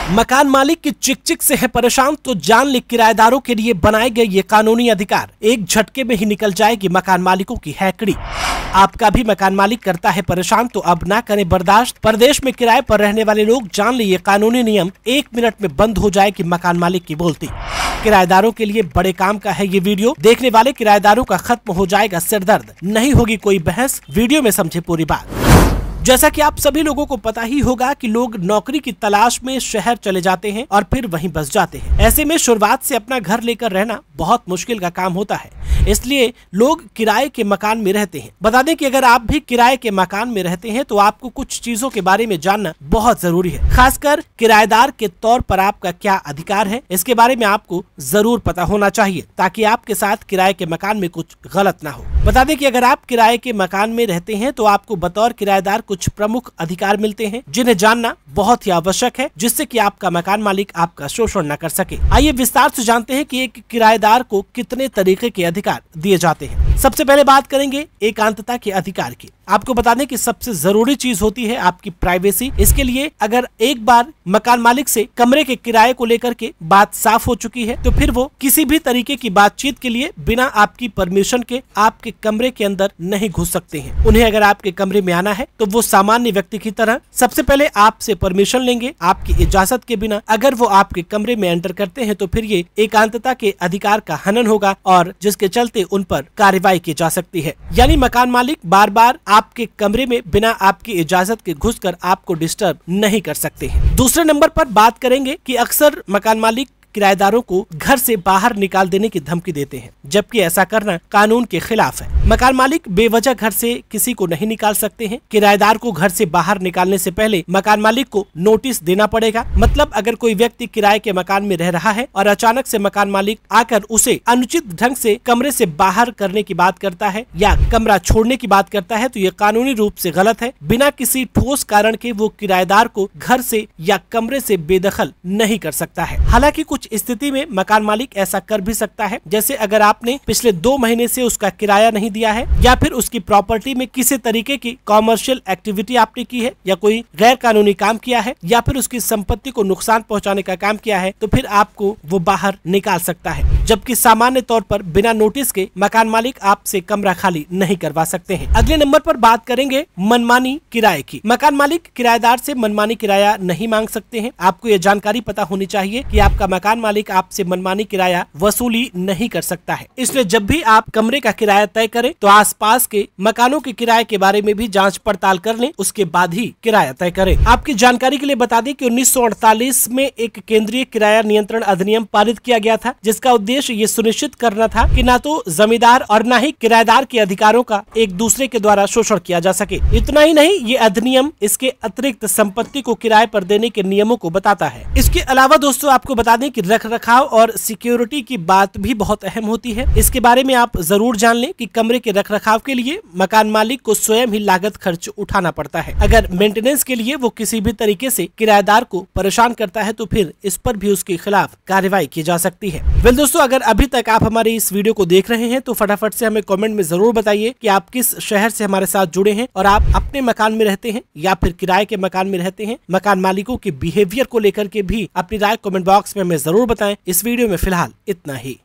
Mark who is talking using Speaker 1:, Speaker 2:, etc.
Speaker 1: मकान मालिक की चिक-चिक से है परेशान तो जान ले किराएदारों के लिए बनाए गए ये कानूनी अधिकार। एक झटके में ही निकल जाएगी मकान मालिकों की हैकड़ी। आपका भी मकान मालिक करता है परेशान तो अब ना करें बर्दाश्त। प्रदेश में किराए पर रहने वाले लोग जान ले ये कानूनी नियम 1 मिनट में बंद हो जाएगी मकान मालिक की बोलती। किराएदारों के लिए बड़े काम का है ये वीडियो। देखने वाले किराएदारों का खत्म हो जाएगा सिरदर्द, नहीं होगी कोई बहस। वीडियो में समझे पूरी बात। जैसा कि आप सभी लोगों को पता ही होगा कि लोग नौकरी की तलाश में शहर चले जाते हैं और फिर वहीं बस जाते हैं। ऐसे में शुरुआत से अपना घर लेकर रहना बहुत मुश्किल का काम होता है, इसलिए लोग किराए के मकान में रहते हैं। बता दें कि अगर आप भी किराए के मकान में रहते हैं तो आपको कुछ चीजों के बारे में जानना बहुत जरूरी है। खासकर किराएदार के तौर पर आपका क्या अधिकार है, इसके बारे में आपको जरूर पता होना चाहिए ताकि आपके साथ किराए के मकान में कुछ गलत ना हो। बता दें कि अगर आप किराए के मकान में रहते हैं तो आपको बतौर किराएदार कुछ प्रमुख अधिकार मिलते हैं जिन्हें जानना बहुत ही आवश्यक है, जिससे कि आपका मकान मालिक आपका शोषण न कर सके। आइए विस्तार से जानते हैं कि एक किराएदार को कितने तरीके के अधिकार दिए जाते हैं। सबसे पहले बात करेंगे एकांतता के अधिकार की। आपको बता दें कि सबसे जरूरी चीज होती है आपकी प्राइवेसी। इसके लिए अगर एक बार मकान मालिक से कमरे के किराए को लेकर के बात साफ हो चुकी है तो फिर वो किसी भी तरीके की बातचीत के लिए बिना आपकी परमिशन के आपके कमरे के अंदर नहीं घुस सकते हैं। उन्हें अगर आपके कमरे में आना है तो वो सामान्य व्यक्ति की तरह सबसे पहले आपसे परमिशन लेंगे, आपकी इजाजत के बिना। अगर वो आपके कमरे में एंटर करते हैं तो फिर ये एकांतता के अधिकार का हनन होगा और जिसके चलते उन पर कार्रवाई की जा सकती है। यानी मकान मालिक बार बार आपके कमरे में बिना आपकी इजाजत के घुसकर आपको डिस्टर्ब नहीं कर सकते हैं। दूसरे नंबर पर बात करेंगे कि अक्सर मकान मालिक किराएदारों को घर से बाहर निकाल देने की धमकी देते हैं, जबकि ऐसा करना कानून के खिलाफ है। मकान मालिक बेवजह घर से किसी को नहीं निकाल सकते हैं। किराएदार को घर से बाहर निकालने से पहले मकान मालिक को नोटिस देना पड़ेगा। मतलब अगर कोई व्यक्ति किराए के मकान में रह रहा है और अचानक से मकान मालिक आकर उसे अनुचित ढंग से कमरे से बाहर करने की बात करता है या कमरा छोड़ने की बात करता है तो ये कानूनी रूप से गलत है। बिना किसी ठोस कारण के वो किराएदार को घर से या कमरे से बेदखल नहीं कर सकता है। हालांकि कुछ स्थिति में मकान मालिक ऐसा कर भी सकता है, जैसे अगर आपने पिछले 2 महीने से उसका किराया नहीं दिया है या फिर उसकी प्रॉपर्टी में किसी तरीके की कॉमर्शियल एक्टिविटी आपने की है या कोई गैर कानूनी काम किया है या फिर उसकी संपत्ति को नुकसान पहुंचाने का काम किया है तो फिर आपको वो बाहर निकाल सकता है। जबकि सामान्य तौर पर बिना नोटिस के मकान मालिक आपसे कमरा खाली नहीं करवा सकते हैं। अगले नंबर पर बात करेंगे मनमानी किराए की। मकान मालिक किराएदार से मनमानी किराया नहीं मांग सकते हैं। आपको ये जानकारी पता होनी चाहिए कि आपका मकान मालिक आपसे मनमानी किराया वसूली नहीं कर सकता है। इसलिए जब भी आप कमरे का किराया तय करें तो आसपास के मकानों के किराए के बारे में भी जांच पड़ताल कर लें, उसके बाद ही किराया तय करें। आपकी जानकारी के लिए बता दें कि 1948 में एक केंद्रीय किराया नियंत्रण अधिनियम पारित किया गया था, जिसका उद्देश्य ये सुनिश्चित करना था कि ना तो जमींदार और न ही किराएदार के अधिकारों का एक दूसरे के द्वारा शोषण किया जा सके। इतना ही नहीं, ये अधिनियम इसके अतिरिक्त संपत्ति को किराए पर देने के नियमों को बताता है। इसके अलावा दोस्तों आपको बता दें कि रखरखाव और सिक्योरिटी की बात भी बहुत अहम होती है। इसके बारे में आप जरूर जान लें कि कमरे के रखरखाव के लिए मकान मालिक को स्वयं ही लागत खर्च उठाना पड़ता है। अगर मेंटेनेंस के लिए वो किसी भी तरीके से किराएदार को परेशान करता है तो फिर इस पर भी उसके खिलाफ कार्रवाई की जा सकती है। वेल दोस्तों, अगर अभी तक आप हमारी इस वीडियो को देख रहे हैं तो फटाफट से हमें कमेंट में जरूर बताइए कि आप किस शहर से हमारे साथ जुड़े हैं और आप अपने मकान में रहते हैं या फिर किराए के मकान में रहते हैं। मकान मालिकों के बिहेवियर को लेकर के भी अपनी राय कमेंट बॉक्स में हमें जरूर बताएं। इस वीडियो में फिलहाल इतना ही।